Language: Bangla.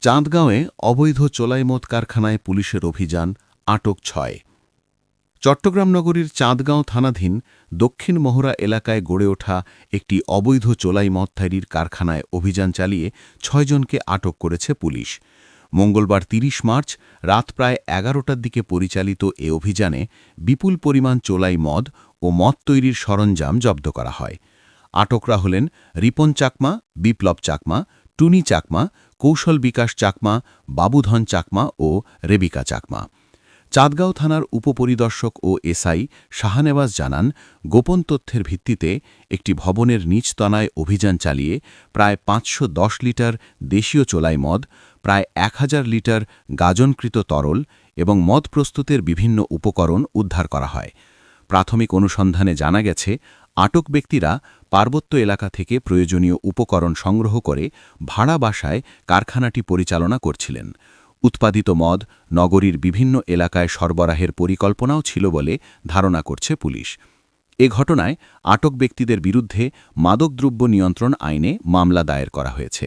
চাঁদগাঁওয়ে অবৈধ চোলাই মদ কারখানায় পুলিশের অভিযান, আটক ৬। চট্টগ্রাম নগরীর চাঁদগাঁও থানাধীন দক্ষিণ মহড়া এলাকায় গড়ে ওঠা একটি অবৈধ চোলাই মদ তৈরির কারখানায় অভিযান চালিয়ে ৬ জনকে আটক করেছে পুলিশ। মঙ্গলবার ৩০ মার্চ রাত প্রায় ১১টার দিকে পরিচালিত এ অভিযানে বিপুল পরিমাণ চোলাই মদ ও মদ তৈরির সরঞ্জাম জব্দ করা হয়। আটকরা হলেন রিপন চাকমা, বিপ্লব চাকমা, টুনি চাকমা, কৌশল বিকাশ চাকমা, বাবুধন চাকমা ও রেবিকা চাকমা। চাঁদগাঁও থানার উপপরিদর্শক ও এসআই শাহনেওয়াজ জানান, গোপন তথ্যের ভিত্তিতে একটি ভবনের নিচতলায় অভিযান চালিয়ে প্রায় ৫১০ লিটার দেশীয় চোলাই মদ, প্রায় ১,০০০ লিটার গাজনকৃত তরল এবং মদ প্রস্তুতের বিভিন্ন উপকরণ উদ্ধার করা হয়। প্রাথমিক অনুসন্ধানে জানা গেছে, আটক ব্যক্তিরা পার্বত্য এলাকা থেকে প্রয়োজনীয় উপকরণ সংগ্রহ করে ভাড়া বাসায় কারখানাটি পরিচালনা করছিলেন। উৎপাদিত মদ নগরীর বিভিন্ন এলাকায় সরবরাহের পরিকল্পনাও ছিল বলে ধারণা করছে পুলিশ। এ ঘটনায় আটক ব্যক্তিদের বিরুদ্ধে মাদকদ্রব্য নিয়ন্ত্রণ আইনে মামলা দায়ের করা হয়েছে।